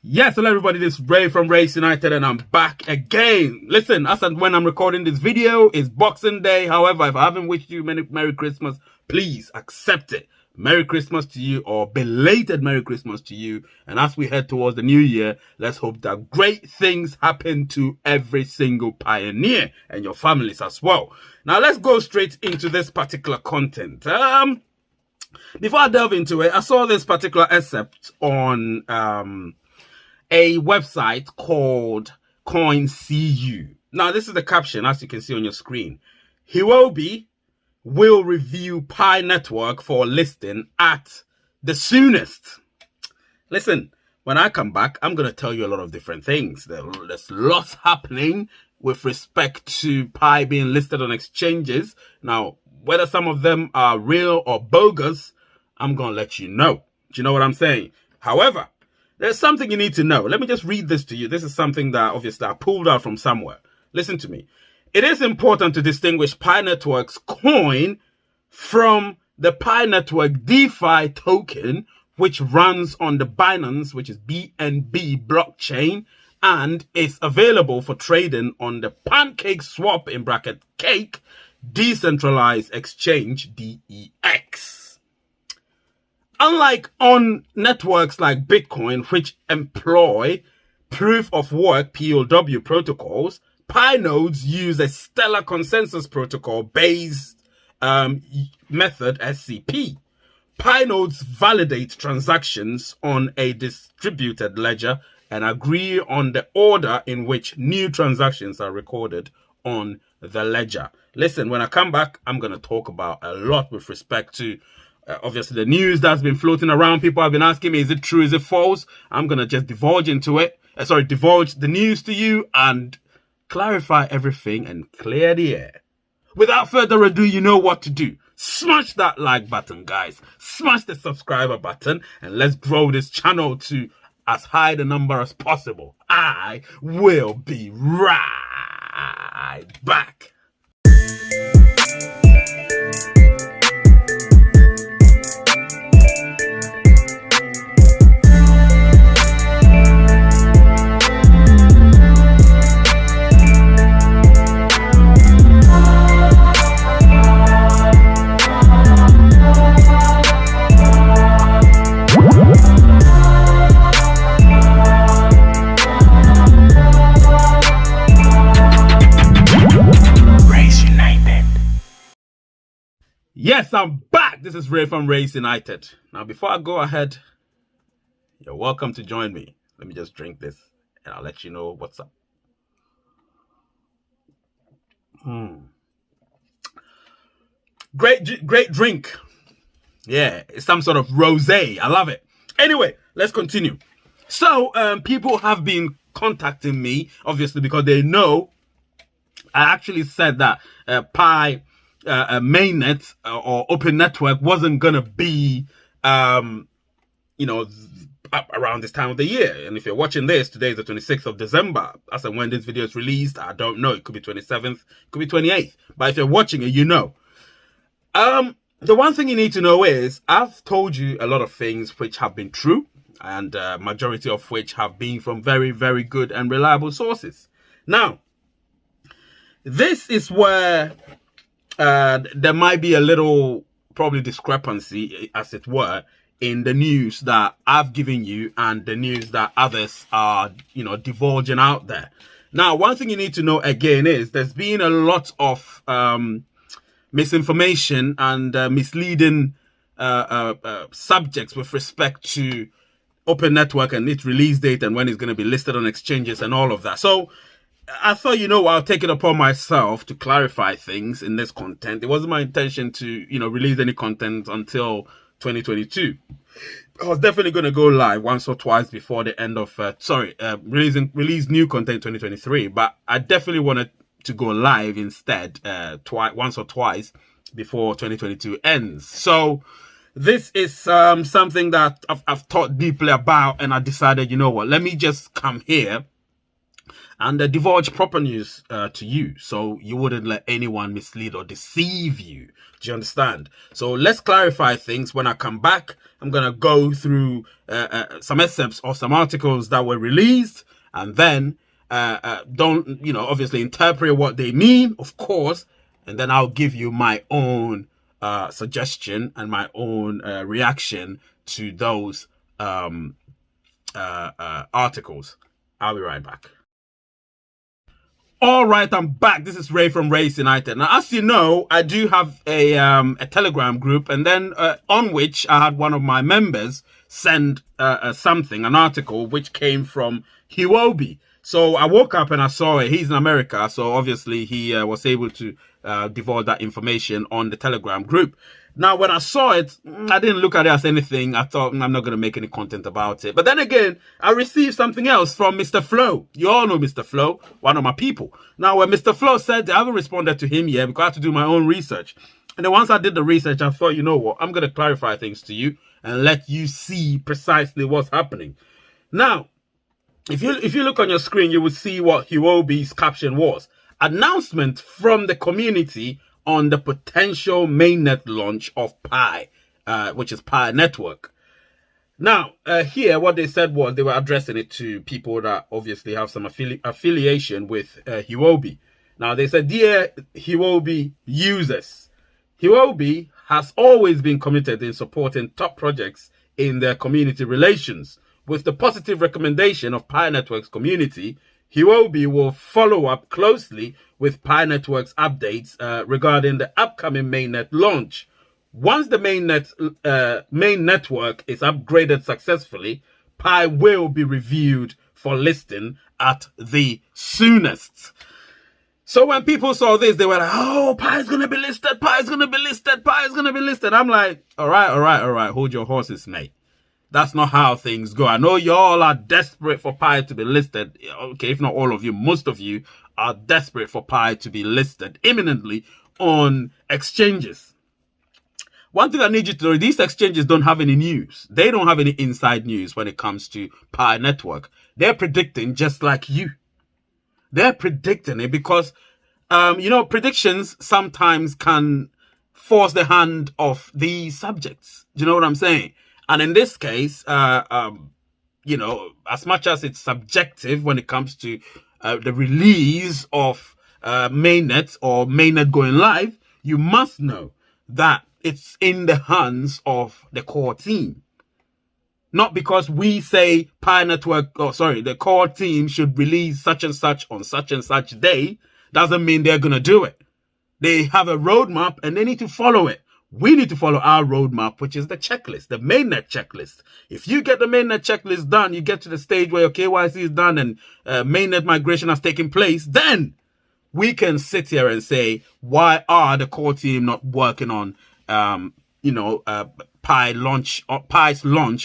Yes, hello everybody, this is Ray from Race United and I'm back again. Listen, as and when I'm recording this video, it's Boxing Day. However, if I haven't wished you Merry Christmas, please accept it. Merry Christmas to you, or belated Merry Christmas to you. And as we head towards the new year, let's hope that great things happen to every single pioneer and your families as well. Now, let's go straight into this particular content. Before I delve into it, I saw this particular excerpt on a website called CoinCU. Now, this is the caption, as you can see on your screen. Huobi will review Pi network for listing at the soonest. Listen, when I come back, I'm going to tell you a lot of different things. There's lots happening with respect to Pi being listed on exchanges. Now, whether some of them are real or bogus, I'm going to let you know. Do you know what I'm saying? However, there's something you need to know. Let me just read this to you. This is something that obviously I pulled out from somewhere. Listen to me. It is important to distinguish Pi Network's coin from the Pi Network DeFi token, which runs on the Binance, which is BNB blockchain, and is available for trading on the Pancake Swap in bracket Cake decentralized exchange DEX. Unlike on networks like Bitcoin, which employ proof of work POW protocols, Pi nodes use a Stellar Consensus Protocol based method SCP. Pi nodes validate transactions on a distributed ledger and agree on the order in which new transactions are recorded on the ledger. Listen, when I come back, I'm going to talk about a lot with respect to obviously the news that's been floating around. People have been asking me, is it true, is it false? I'm going to just divulge into it. Divulge the news to you and clarify everything and clear the air. Without further ado, you know what to do. Smash that like button, guys. Smash the subscriber button and let's grow this channel to as high the number as possible. I will be right back. Yes, I'm back. This is Ray from Race United. Now, before I go ahead, you're welcome to join me. Let me just drink this and I'll let you know what's up. Great drink. Yeah, it's some sort of rosé. I love it. Anyway, let's continue. So, people have been contacting me, obviously, because they know I actually said that Pi mainnet or open network wasn't gonna be around this time of the year. And if you're watching this, today is the 26th of December. As and when this video is released, I don't know. It could be 27th, it could be 28th. But if you're watching it, you know. The one thing you need to know is I've told you a lot of things which have been true, and majority of which have been from very, very good and reliable sources. Now, this is where there might be a little probably discrepancy, as it were, in the news that I've given you and the news that others are, divulging out there. Now, one thing you need to know again is there's been a lot of misinformation and misleading subjects with respect to Open Network and its release date and when it's going to be listed on exchanges and all of that. So I thought, I'll take it upon myself to clarify things in this content. It wasn't my intention to, release any content until 2022. I was definitely going to go live once or twice before the end of, release new content in 2023. But I definitely wanted to go live instead, once or twice before 2022 ends. So this is something that I've thought deeply about, and I decided, let me just come here and divulge proper news to you, so you wouldn't let anyone mislead or deceive you. Do you understand? So let's clarify things. When I come back, I'm going to go through some excerpts of some articles that were released, and then don't, obviously interpret what they mean, of course, and then I'll give you my own suggestion and my own reaction to those articles. I'll be right back. All right, I'm back. This is Ray from Race United. Now, as you know, I do have a Telegram group, and then on which I had one of my members send an article which came from Huobi. So I woke up and I saw it. He's in America, so obviously he was able to divulge that information on the Telegram group. Now, when I saw it, I didn't look at it as anything. I thought, I'm not going to make any content about it. But then again, I received something else from Mr. Flo. You all know Mr. Flo, one of my people. Now, when Mr. Flo said that, I haven't responded to him yet because I had to do my own research. And then once I did the research, I thought, you know what? I'm going to clarify things to you and let you see precisely what's happening. Now, if you look on your screen, you will see what Huobi's caption was. Announcement from the community on the potential mainnet launch of Pi, which is Pi Network. Now, here, what they said was they were addressing it to people that obviously have some affiliation with Huobi. Now, they said, dear Huobi users, Huobi has always been committed in supporting top projects in their community relations. With the positive recommendation of Pi Network's community, Huobi will follow up closely with Pi Network's updates regarding the upcoming mainnet launch. Once the main network is upgraded successfully, Pi will be reviewed for listing at the soonest. So when people saw this, they were like, oh, Pi is going to be listed, Pi is going to be listed, Pi is going to be listed. I'm like, all right, hold your horses, mate. That's not how things go. I know y'all are desperate for Pi to be listed. Okay, if not all of you, most of you are desperate for Pi to be listed imminently on exchanges. One thing I need you to know, these exchanges don't have any news. They don't have any inside news when it comes to Pi Network. They're predicting just like you. They're predicting it because, predictions sometimes can force the hand of the subjects. Do you know what I'm saying? And in this case, as much as it's subjective when it comes to the release of mainnet or mainnet going live, you must know that it's in the hands of the core team. Not because we say the core team should release such and such on such and such day, doesn't mean they're going to do it. They have a roadmap and they need to follow it. We need to follow our roadmap, which is the checklist, the mainnet checklist. If you get the mainnet checklist done, you get to the stage where your KYC is done and mainnet migration has taken place, then we can sit here and say, why are the core team not working on, Pi's launch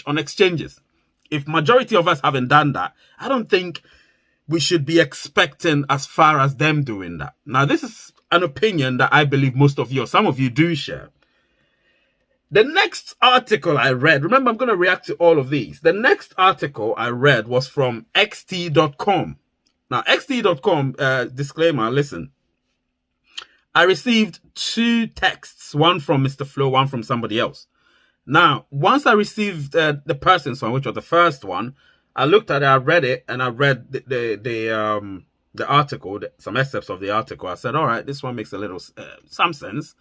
on exchanges? If majority of us haven't done that, I don't think we should be expecting as far as them doing that. Now, this is an opinion that I believe most of you, or some of you, do share. The next article I read, remember, I'm going to react to all of these. The next article I read was from xt.com. Now, xt.com, disclaimer, listen. I received 2 texts, one from Mr. Flo, one from somebody else. Now, once I received the person's one, which was the first one, I looked at it, I read it, and I read the article, some excerpts of the article. I said, all right, this one makes a little, some sense.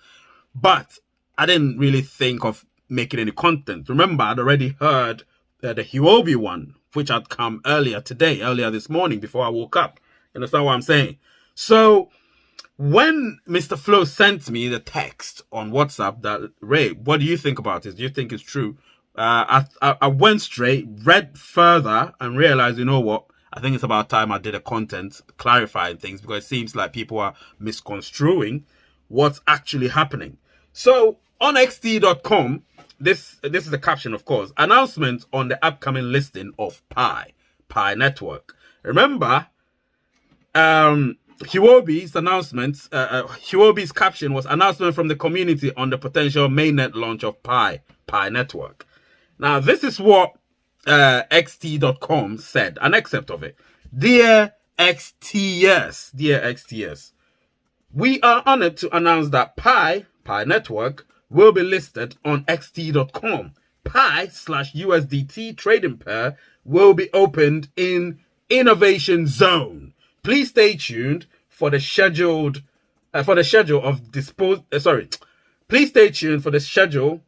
But I didn't really think of making any content. Remember, I'd already heard the Huobi one, which had come earlier this morning before I woke up. You understand what I'm saying? So when Mr. Flo sent me the text on WhatsApp that, Ray, what do you think about this? Do you think it's true? I went straight, read further, and realized, you know what? I think it's about time I did a content clarifying things, because it seems like people are misconstruing what's actually happening. So on xt.com, this is the caption, of course. Announcement on the upcoming listing of Pi Network. Remember, Huobi's announcement, Huobi's caption was announcement from the community on the potential mainnet launch of Pi Network. Now, this is what xt.com said, an excerpt of it. Dear XTS, dear XTS, we are honored to announce that Pi Network will be listed on xt.com. Pi/USDT trading pair will be opened in Innovation Zone. Please stay tuned for the schedule of dispose. Please stay tuned for the schedule.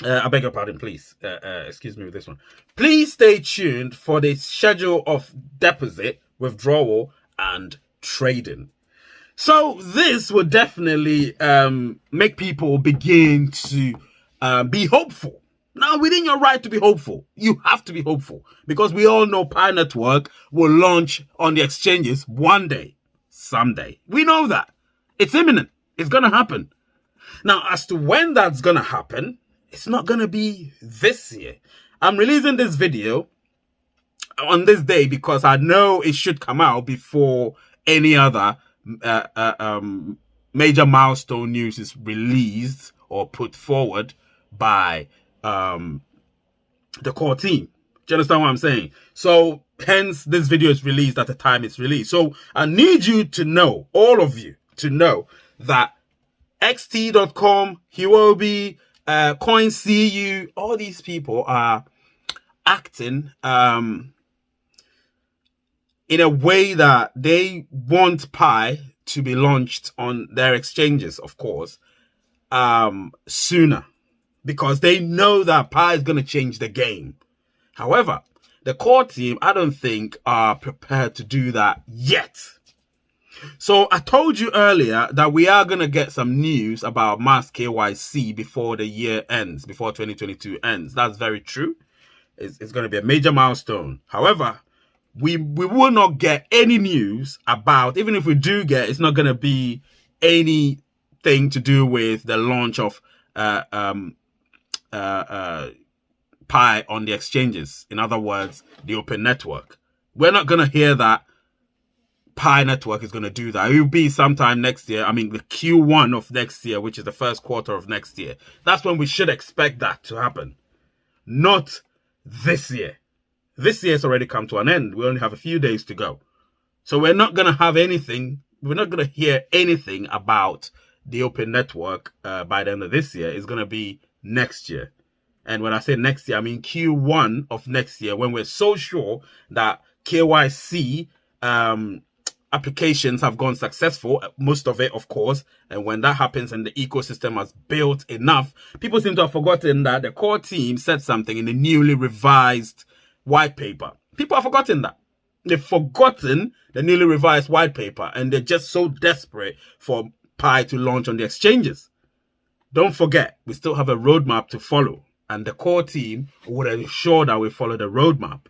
I beg your pardon, please. Excuse me with this one. Please stay tuned for the schedule of deposit, withdrawal, and trading. So this will definitely make people begin to be hopeful. Now, within your right to be hopeful, you have to be hopeful, because we all know Pi Network will launch on the exchanges one day, someday. We know that. It's imminent. It's going to happen. Now, as to when that's going to happen, it's not going to be this year. I'm releasing this video on this day because I know it should come out before any other major milestone news is released or put forward by the core team. Do you understand what I'm saying? So hence this video is released at the time it's released. So I need you to know, all of you to know, that xt.com, Huobi, CoinCU, all these people are acting in a way that they want Pi to be launched on their exchanges, of course, sooner, because they know that Pi is going to change the game. However, the core team, I don't think, are prepared to do that yet. So I told you earlier that we are going to get some news about mass KYC before the year ends, before 2022 ends. That's very true. It's going to be a major milestone. However, we will not get any news about, even if we do get, it's not going to be anything to do with the launch of Pi on the exchanges. In other words, the Open Network. We're not going to hear that Pi Network is going to do that. It will be sometime next year. I mean, the Q1 of next year, which is the first quarter of next year. That's when we should expect that to happen. Not this year. This year's already come to an end. We only have a few days to go. So we're not going to have anything. We're not going to hear anything about the Open Network by the end of this year. It's going to be next year. And when I say next year, I mean Q1 of next year, when we're so sure that KYC applications have gone successful, most of it, of course. And when that happens and the ecosystem has built enough, people seem to have forgotten that the core team said something in the newly revised white paper. People have forgotten that. They've forgotten the newly revised white paper, and they're just so desperate for Pi to launch on the exchanges. Don't forget, we still have a roadmap to follow, and the core team would ensure that we follow the roadmap.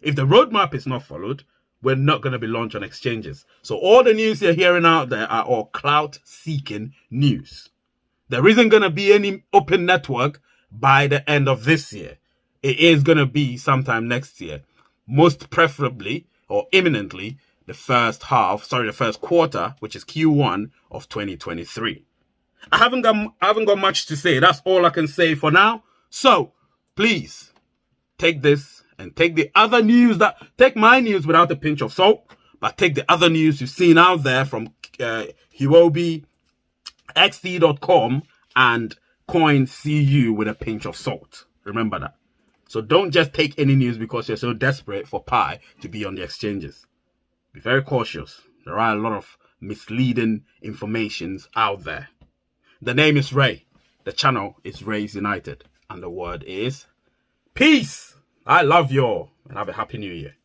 If the roadmap is not followed, we're not going to be launched on exchanges. So all the news you're hearing out there are all clout-seeking news. There isn't going to be any Open Network by the end of this year. It is going to be sometime next year. Most preferably, or imminently, the first quarter, which is Q1 of 2023. I haven't got much to say. That's all I can say for now. So, please, take this and take the other news take my news without a pinch of salt, but take the other news you've seen out there from Huobi, xt.com, and CoinCU with a pinch of salt. Remember that. So don't just take any news because you're so desperate for Pi to be on the exchanges. Be very cautious. There are a lot of misleading informations out there. The name is Ray. The channel is Ray's United. And the word is peace. I love you all and have a happy new year.